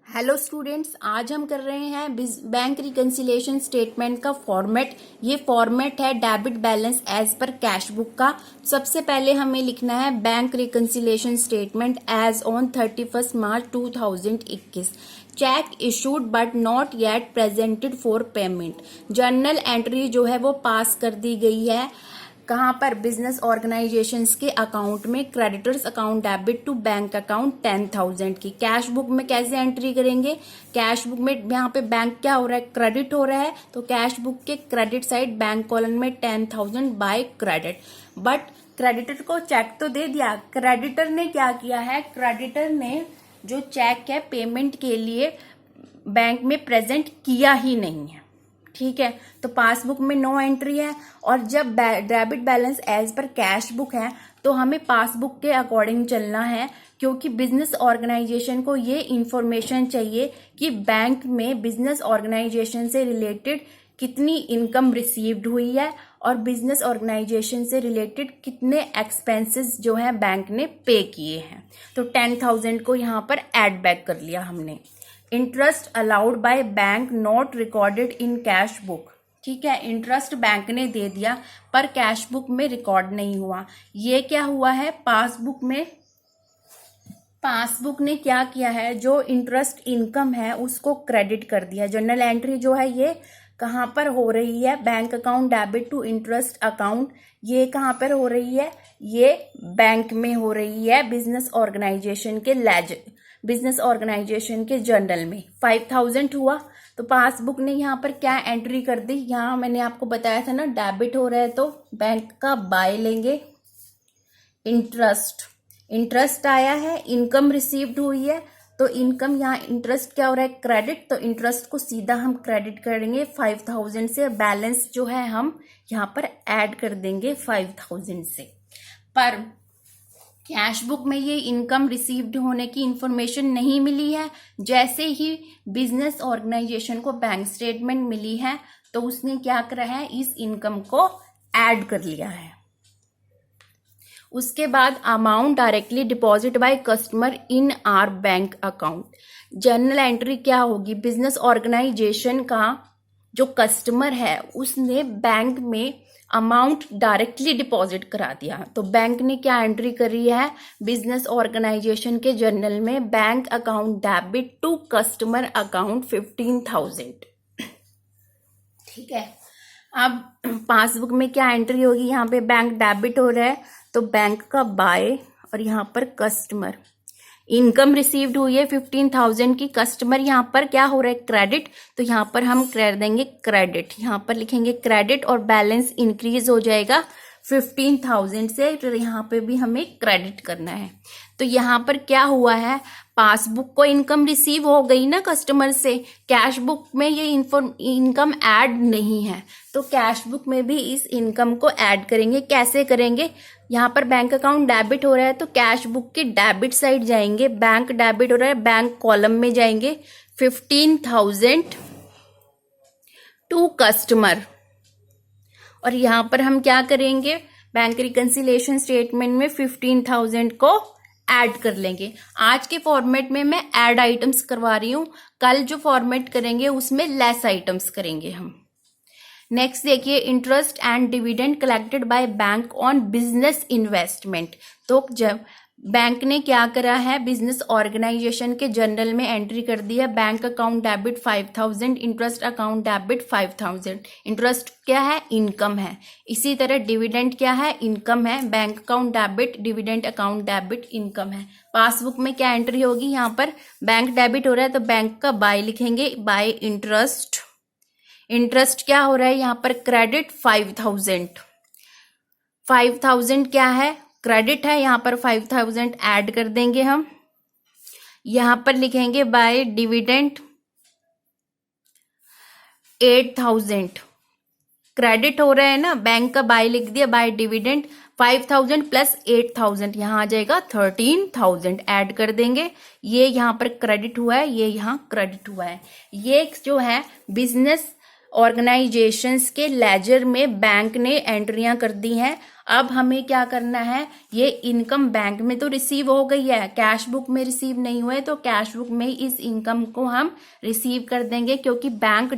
Hello students, आज हम कर रहे हैं बैंक रिकन्सिलिएशन स्टेटमेंट का फॉर्मेट। ये फॉर्मेट है debit balance as per cash book का। सबसे पहले हमें लिखना है bank reconciliation statement as on 31 March 2021। Cheque issued but not yet presented for payment. Journal entry जो है वो पास कर दी गई है। कहाँ पर? बिजनेस ऑर्गेनाइजेशंस के अकाउंट में। Creditors account debit to bank account 10,000 की। कैश बुक में कैसे एंट्री करेंगे? कैश बुक में यहाँ पे बैंक क्या हो रहा है? क्रेडिट हो रहा है, तो कैश बुक के क्रेडिट साइड बैंक कॉलम में 10,000 बाय क्रेडिट। बट क्रेडिटर को चेक तो दे दिया, क्रेडिटर ने क्या किया है? क्रेडिटर ने जो चेक है पेमेंट के लिए बैंक में प्रेजेंट किया ही नहीं है। ठीक है, तो पासबुक में नो एंट्री है। और जब debit balance as per cash book है तो हमें पासबुक के अकॉर्डिंग चलना है, क्योंकि बिजनेस ऑर्गेनाइजेशन को ये इंफॉर्मेशन चाहिए कि बैंक में बिजनेस ऑर्गेनाइजेशन से रिलेटेड कितनी इनकम रिसीव्ड हुई है और बिजनेस ऑर्गेनाइजेशन से रिलेटेड कितने एक्सपेंसेस जो है बैंक ने पे किए हैं। तो 10,000 को यहाँ पर एड बैक कर लिया हमने। Interest allowed by bank not recorded in cash book. ठीक है, इंटरेस्ट बैंक ने दे दिया पर कैश बुक में रिकॉर्ड नहीं हुआ। ये क्या हुआ है? पासबुक ने क्या किया है? जो इंटरेस्ट इनकम है उसको क्रेडिट कर दिया। जर्नल एंट्री जो है ये कहाँ पर हो रही है? Bank account debit to interest account. ये कहाँ पर हो रही है? ये बैंक में हो रही है, बिजनेस ऑर्गेनाइजेशन के बिजनेस ऑर्गेनाइजेशन के जर्नल में। 5,000 हुआ, तो पासबुक ने यहाँ पर क्या एंट्री कर दी? यहाँ मैंने आपको बताया था ना, डेबिट हो रहा है तो बैंक का बाय लेंगे। इंटरेस्ट आया है, इनकम रिसीव्ड हुई है, तो इनकम यहाँ इंटरेस्ट क्या हो रहा है? क्रेडिट। तो इंटरेस्ट को सीधा हम क्रेडिट करेंगे 5,000 से। बैलेंस जो है हम यहाँ पर ऐड कर देंगे 5,000 से। पर कैश बुक में ये इनकम रिसीव्ड होने की इंफॉर्मेशन नहीं मिली है। जैसे ही बिजनेस ऑर्गेनाइजेशन को बैंक स्टेटमेंट मिली है तो उसने क्या करा है? इस इनकम को ऐड कर लिया है। उसके बाद amount directly deposit by customer in are bank account. Journal entry क्या होगी? बिजनेस ऑर्गेनाइजेशन का जो कस्टमर है उसने बैंक में अमाउंट डायरेक्टली डिपॉजिट करा दिया। तो बैंक ने क्या एंट्री करी है? बिजनेस ऑर्गेनाइजेशन के जर्नल में bank account debit to customer account 15,000। ठीक है, अब पासबुक में क्या एंट्री होगी? यहाँ पे बैंक डेबिट हो रहा है तो बैंक का बाय, और यहाँ पर कस्टमर इनकम रिसीव्ड हुई है 15,000 की। कस्टमर यहाँ पर क्या हो रहा है? क्रेडिट। तो यहाँ पर हम कर देंगे क्रेडिट, यहाँ पर लिखेंगे क्रेडिट और बैलेंस इंक्रीज हो जाएगा 15,000 से। तो यहाँ पे भी हमें क्रेडिट करना है। तो यहाँ पर क्या हुआ है? पासबुक को इनकम रिसीव हो गई ना कस्टमर से। कैश बुक में ये इनकम ऐड नहीं है, तो कैश बुक में भी इस इनकम को ऐड करेंगे। कैसे करेंगे? यहाँ पर बैंक अकाउंट डेबिट हो रहा है तो कैश बुक के डेबिट साइड जाएंगे। बैंक डेबिट हो रहा है, बैंक कॉलम में जाएंगे। 15,000 टू कस्टमर, और यहाँ पर हम क्या करेंगे? बैंक रिकन्सिलिएशन स्टेटमेंट में 15,000 को ऐड कर लेंगे। आज के फॉर्मेट में मैं ऐड आइटम्स करवा रही हूँ, कल जो फॉर्मेट करेंगे उसमें लेस आइटम्स करेंगे हम। नेक्स्ट देखिए, interest and dividend collected by bank on business investment. तो जब बैंक ने क्या करा है? बिजनेस ऑर्गेनाइजेशन के जर्नल में एंट्री कर दी है। Bank account debit 5,000, interest account debit 5,000। Interest क्या है? इनकम है। इसी तरह डिविडेंड क्या है? इनकम है। Bank account debit, dividend account debit, income है। पासबुक में क्या एंट्री होगी? यहाँ पर बैंक डेबिट हो रहा है तो बैंक का बाय लिखेंगे, बाय इंटरेस्ट। इंटरेस्ट क्या हो रहा है? यहाँ पर क्रेडिट 5,000। 5,000 क्या है? क्रेडिट है। यहाँ पर 5,000 ऐड कर देंगे हम। यहाँ पर लिखेंगे बाय डिविडेंड 8,000। क्रेडिट हो रहा है ना, बैंक का बाय लिख दिया, बाय डिविडेंड 5,000 प्लस 8,000, यहाँ आ जाएगा 13,000 ऐड कर देंगे। ये यहाँ पर क्रेडिट हुआ है, ये यहाँ क्रेडिट हुआ है। ये जो है बिजनेस ऑर्गेनाइजेशंस के लेजर में बैंक ने एंट्रियां कर दी हैं। अब हमें क्या करना है, ये इनकम बैंक में तो रिसीव हो गई है, कैश बुक में रिसीव नहीं हुए, तो कैश बुक में इस इनकम को हम रिसीव कर देंगे, क्योंकि बैंक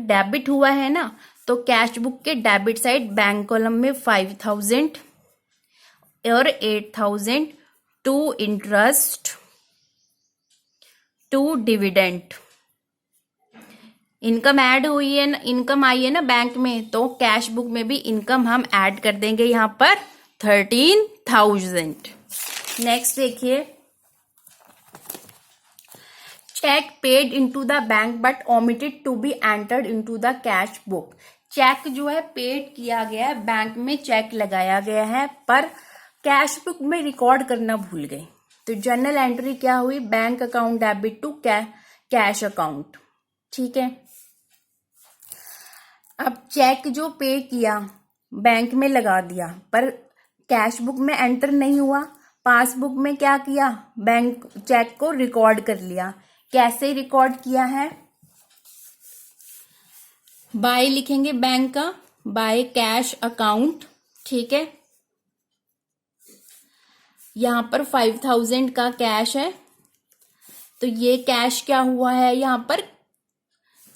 डेबिट हुआ है ना। तो कैश बुक के डेबिट साइड बैंक कॉलम में 5000 और 8000 to interest to dividend. Income add हुई है ना, इनकम आई है ना बैंक में, तो कैश बुक में भी इनकम हम ऐड कर देंगे यहां पर 13,000। नेक्स्ट देखिए, cheque paid into the bank but omitted to be entered into the cash book. Cheque जो है पेड किया गया है, बैंक में चेक लगाया गया है, पर कैश बुक में रिकॉर्ड करना भूल गए। तो जर्नल एंट्री क्या हुई, bank account debit to cash account. ठीक है, अब चेक जो पे किया बैंक में लगा दिया, पर कैश बुक में एंटर नहीं हुआ। पासबुक में क्या किया, बैंक चेक को रिकॉर्ड कर लिया। कैसे रिकॉर्ड किया है, बाय लिखेंगे बैंक का, बाय कैश अकाउंट। ठीक है, यहां पर 5000 का कैश है, तो ये कैश क्या हुआ है, यहां पर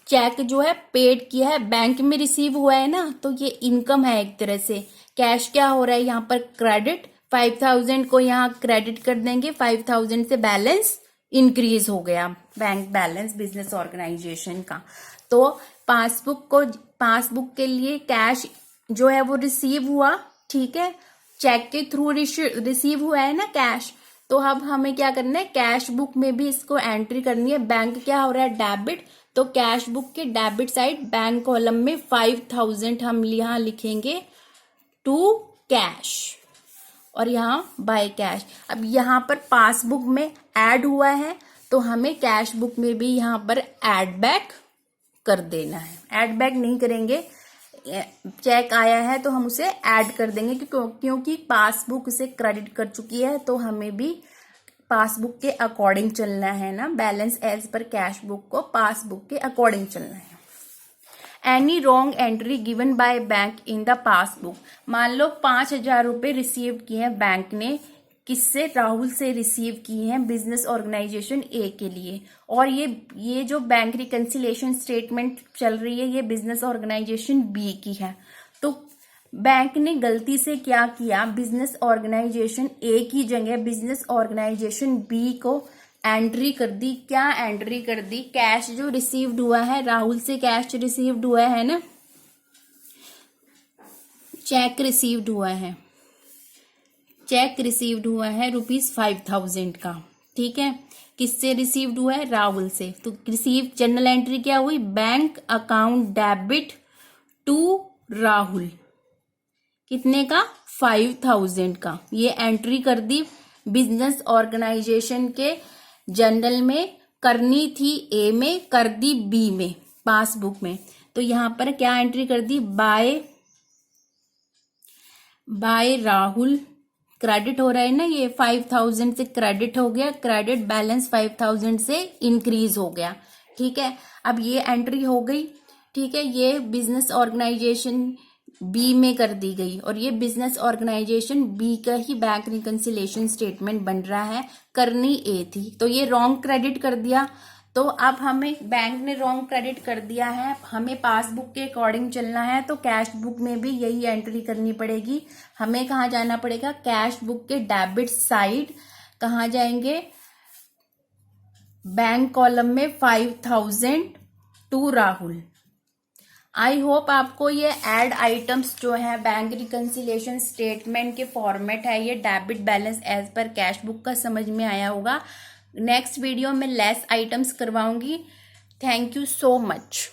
चेक जो है पेड किया है, बैंक में रिसीव हुआ है ना, तो ये इनकम है एक तरह से। कैश क्या हो रहा है यहाँ पर, क्रेडिट। 5000 को यहाँ क्रेडिट कर देंगे, 5000 से बैलेंस इंक्रीज हो गया, बैंक बैलेंस बिजनेस ऑर्गेनाइजेशन का। तो पासबुक के लिए कैश जो है वो रिसीव हुआ। ठीक है, चेक के थ्रू रिसीव हुआ है ना कैश, तो अब हमें क्या करना है, कैश बुक में भी इसको एंट्री करनी है। बैंक क्या हो रहा है, डेबिट, तो कैश बुक के डेबिट साइड बैंक कॉलम में 5000 हम यहाँ लिखेंगे टू कैश, और यहाँ बाय कैश। अब यहाँ पर पासबुक में ऐड हुआ है, तो हमें कैश बुक में भी यहाँ पर ऐड बैक कर देना है। ऐड बैक नहीं करेंगे, चेक आया है तो हम उसे ऐड कर देंगे, क्योंकि पासबुक उसे क्रेडिट कर चुकी है, तो हमें भी पासबुक के अकॉर्डिंग चलना है ना, balance as per cash book को पासबुक के अकॉर्डिंग चलना है। Any wrong entry given by bank in the passbook. मान लो 5000 रुपए रिसीव किए हैं बैंक ने, किससे, राहुल से रिसीव किए हैं बिजनेस ऑर्गेनाइजेशन ए के लिए, और ये जो बैंक रिकंसिलिएशन स्टेटमेंट चल रही है ये बिजनेस ऑर्गेनाइजेशन बी की है। तो बैंक ने गलती से क्या किया, बिजनेस ऑर्गेनाइजेशन ए की जगह बिजनेस ऑर्गेनाइजेशन बी को एंट्री कर दी। क्या एंट्री कर दी, कैश जो रिसीव्ड हुआ है, राहुल से कैश रिसीव्ड हुआ है ना, चेक रिसीव्ड हुआ है, चेक रिसीव्ड हुआ है ₹5000 का। ठीक है, किससे रिसीव्ड हुआ है, राहुल से। तो रिसीव जर्नल एंट्री क्या हुई, bank account debit to Rahul, कितने का, 5000 का। ये एंट्री कर दी बिजनेस ऑर्गेनाइजेशन के जर्नल में, करनी थी ए में, कर दी बी में पासबुक में। तो यहां पर क्या एंट्री कर दी, बाय राहुल, क्रेडिट हो रहा है ना, ये 5000 से क्रेडिट हो गया, क्रेडिट बैलेंस 5000 से इंक्रीज हो गया। ठीक है, अब ये एंट्री हो गई। ठीक है, ये बिजनेस ऑर्गेनाइजेशन बी में कर दी गई, और ये बिजनेस ऑर्गेनाइजेशन बी का ही बैंक रिकंसिलिएशन स्टेटमेंट बन रहा है, करनी ए थी, तो ये रॉन्ग क्रेडिट कर दिया। तो अब हमें, बैंक ने रॉन्ग क्रेडिट कर दिया है, हमें पासबुक के अकॉर्डिंग चलना है, तो कैश बुक में भी यही एंट्री करनी पड़ेगी। हमें कहाँ जाना पड़ेगा, कैश बुक के डेबिट साइड कहाँ जाएंगे, बैंक कॉलम में 5000 टू राहुल। आई होप आपको ये ऐड आइटम्स जो है बैंक रिकंसिलिएशन स्टेटमेंट के फॉर्मेट है, ये debit balance as per cash book का समझ में आया होगा। नेक्स्ट वीडियो में लेस आइटम्स करवाऊंगी। Thank you so much.